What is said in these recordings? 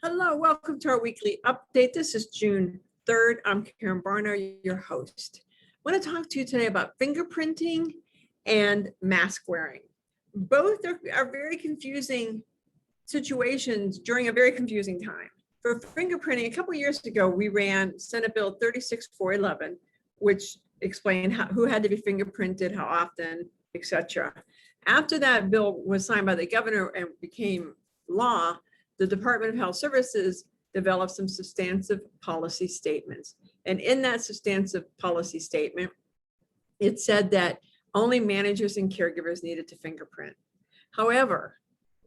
Hello, welcome to our weekly update. This is June 3rd. I'm Karen Barner, your host. I want to talk to you today about fingerprinting and mask wearing. Both are very confusing situations during a very confusing time. For fingerprinting, a couple years ago, we ran Senate Bill 36411, which explained who had to be fingerprinted, how often, etc. After that bill was signed by the governor and became law, the Department of Health Services developed some substantive policy statements. And in that substantive policy statement, it said that only managers and caregivers needed to fingerprint. However,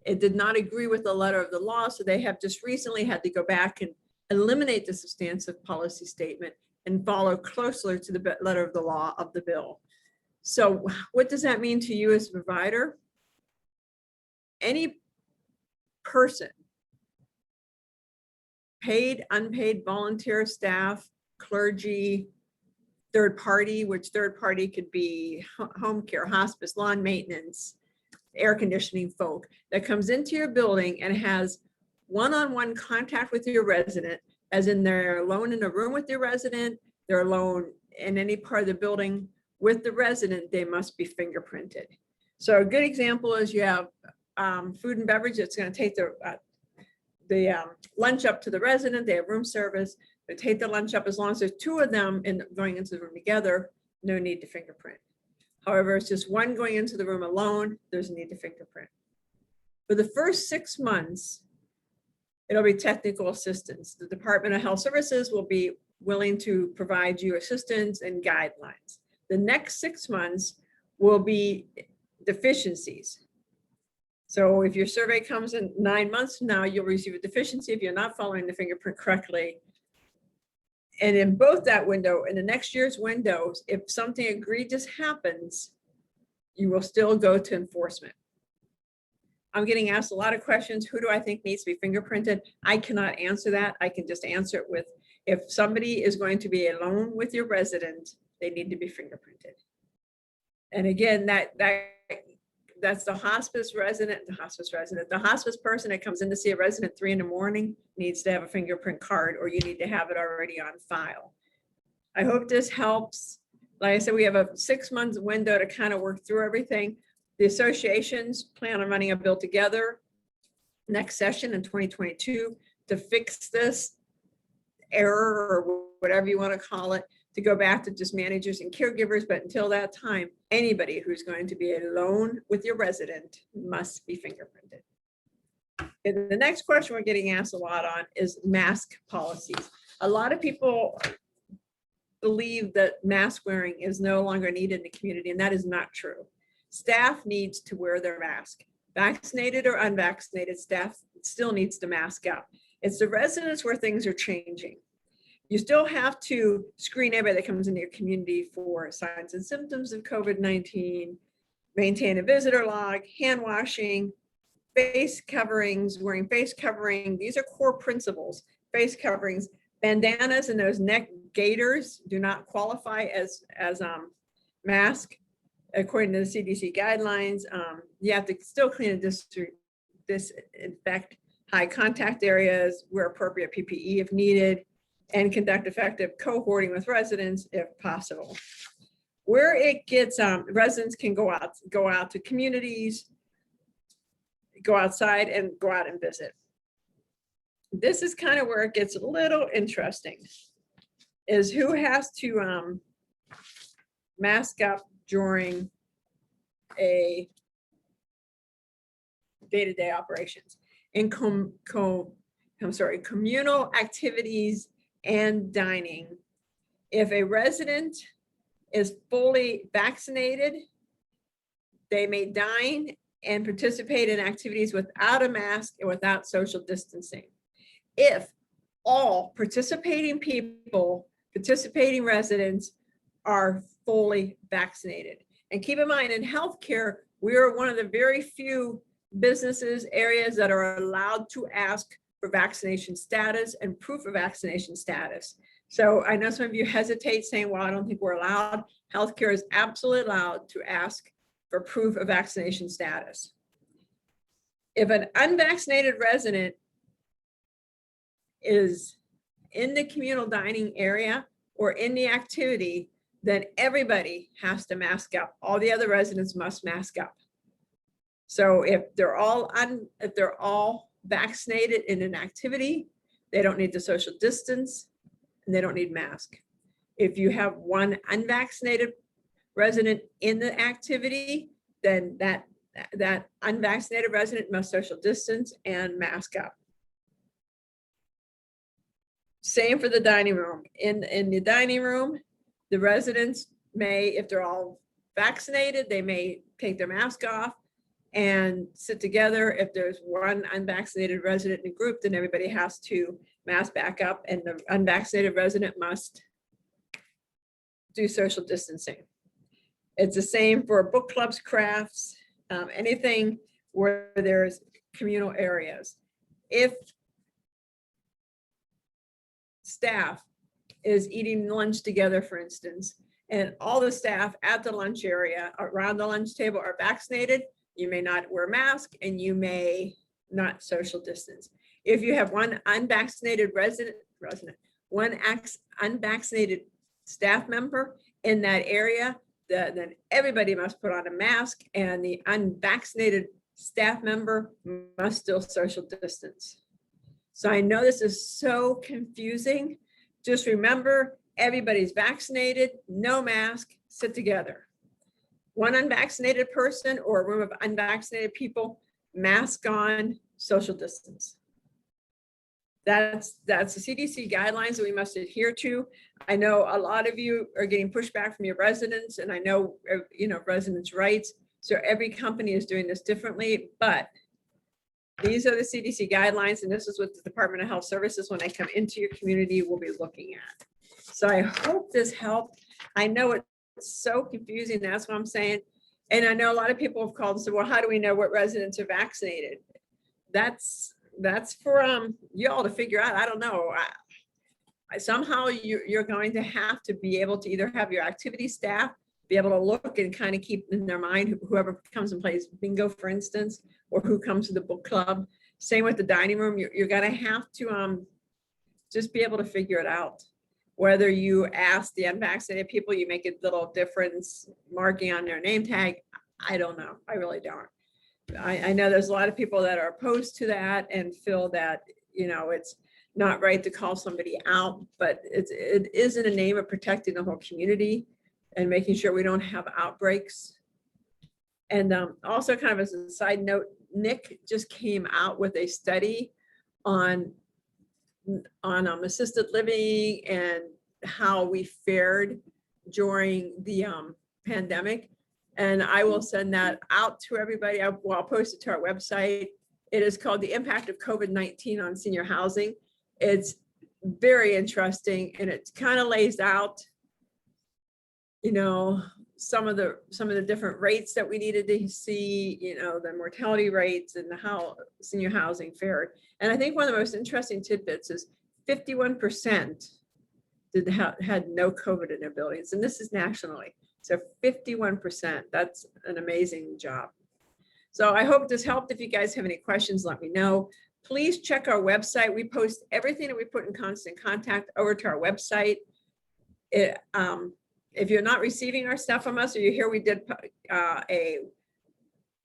it did not agree with the letter of the law, so they have just recently had to go back and eliminate the substantive policy statement and follow closer to the letter of the law of the bill. So what does that mean to you as a provider? Any person, paid, unpaid, volunteer staff, clergy, third party, which third party could be home care, hospice, lawn maintenance, air conditioning folk, that comes into your building and has one-on-one contact with your resident, as in they're alone in a room with your resident, they're alone in any part of the building with the resident, they must be fingerprinted. So a good example is you have food and beverage that's going to take the lunch up to the resident. They have room service. They take the lunch up. As long as there's two of them going into the room together, no need to fingerprint. However, it's just one going into the room alone, there's a need to fingerprint. For the first 6 months, it'll be technical assistance. The Department of Health Services will be willing to provide you assistance and guidelines. The next 6 months will be deficiencies. So if your survey comes in 9 months from now, you'll receive a deficiency if you're not following the fingerprint correctly. And in both that window and the next year's windows, if something egregious happens, you will still go to enforcement. I'm getting asked a lot of questions. Who do I think needs to be fingerprinted? I cannot answer that. I can just answer it with, if somebody is going to be alone with your resident, they need to be fingerprinted. And again, that's the hospice resident, the hospice person that comes in to see a resident at 3 in the morning needs to have a fingerprint card, or you need to have it already on file. I hope this helps. Like I said, we have a 6 month window to kind of work through everything. The associations plan on running a bill together next session in 2022 to fix this error, or whatever you want to call it, to go back to just managers and caregivers. But until that time, anybody who's going to be alone with your resident must be fingerprinted. And the next question we're getting asked a lot on is mask policies. A lot of people believe that mask wearing is no longer needed in the community, and that is not true. Staff needs to wear their mask. Vaccinated or unvaccinated staff still needs to mask up. It's the residents where things are changing. You still have to screen everybody that comes into your community for signs and symptoms of COVID-19, maintain a visitor log, hand washing, face coverings, wearing face covering. These are core principles. Face coverings, bandanas and those neck gaiters do not qualify as mask according to the CDC guidelines. You have to still clean and disinfect high contact areas, wear appropriate PPE if needed, and conduct effective cohorting with residents if possible. Where it gets, residents can go out to communities, go outside and go out and visit. This is kind of where it gets a little interesting, is who has to mask up during a day-to-day operations. In communal activities and dining. If a resident is fully vaccinated, they may dine and participate in activities without a mask and without social distancing. If all participating residents are fully vaccinated. And keep in mind, in healthcare, we are one of the very few businesses, areas that are allowed to ask for vaccination status and proof of vaccination status. So I know some of you hesitate saying, well, I don't think we're allowed. Healthcare is absolutely allowed to ask for proof of vaccination status. If an unvaccinated resident is in the communal dining area or in the activity, then everybody has to mask up. All the other residents must mask up. So if they're all vaccinated in an activity, they don't need the social distance and they don't need mask. If you have one unvaccinated resident in the activity, then that unvaccinated resident must social distance and mask up. Same for the dining room. In the dining room, the residents may, if they're all vaccinated, they may take their mask off and sit together. If there's one unvaccinated resident in the group, then everybody has to mask back up and the unvaccinated resident must do social distancing. It's the same for book clubs, crafts, anything where there's communal areas. If staff is eating lunch together, for instance, and all the staff at the lunch area around the lunch table are vaccinated, you may not wear a mask and you may not social distance. If you have one unvaccinated one unvaccinated staff member in that area, then everybody must put on a mask and the unvaccinated staff member must still social distance. So I know this is so confusing. Just remember, everybody's vaccinated, no mask, sit together. One unvaccinated person or a room of unvaccinated people, mask on, social distance. That's the CDC guidelines that we must adhere to. I know a lot of you are getting pushback from your residents, and I know, residents' rights. So every company is doing this differently, but these are the CDC guidelines, and this is what the Department of Health Services, when they come into your community, will be looking at. So I hope this helped. I know it's so confusing, that's what I'm saying. And I know a lot of people have called and said, well, how do we know what residents are vaccinated? That's for y'all to figure out. I don't know. Somehow you're going to have to be able to either have your activity staff be able to look and kind of keep in their mind whoever comes and plays bingo, for instance, or who comes to the book club. Same with the dining room. You're going to have to just be able to figure it out. Whether you ask the unvaccinated people, you make a little difference marking on their name tag. I don't know. I really don't. I know there's a lot of people that are opposed to that and feel that, it's not right to call somebody out, but it is in the name of protecting the whole community and making sure we don't have outbreaks. And also, kind of as a side note, Nick just came out with a study on assisted living and how we fared during the pandemic. And I will send that out to everybody. I'll post it to our website. It is called The Impact of COVID-19 on Senior Housing. It's very interesting, and it kind of lays out, some of the different rates that we needed to see, the mortality rates and how senior housing fared. And I think one of the most interesting tidbits is 51% had no COVID in their buildings, and this is nationally. So 51%, that's an amazing job. So I hope this helped. If you guys have any questions, let me know. Please check our website. We post everything that we put in Constant Contact over to our website. If you're not receiving our stuff from us, or you hear we did a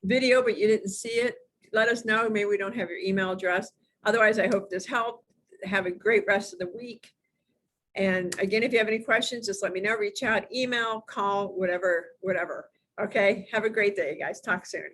video, but you didn't see it, let us know. Maybe we don't have your email address. Otherwise, I hope this helped. Have a great rest of the week. And again, if you have any questions, just let me know, reach out, email, call, whatever. Okay, have a great day, guys. Talk soon.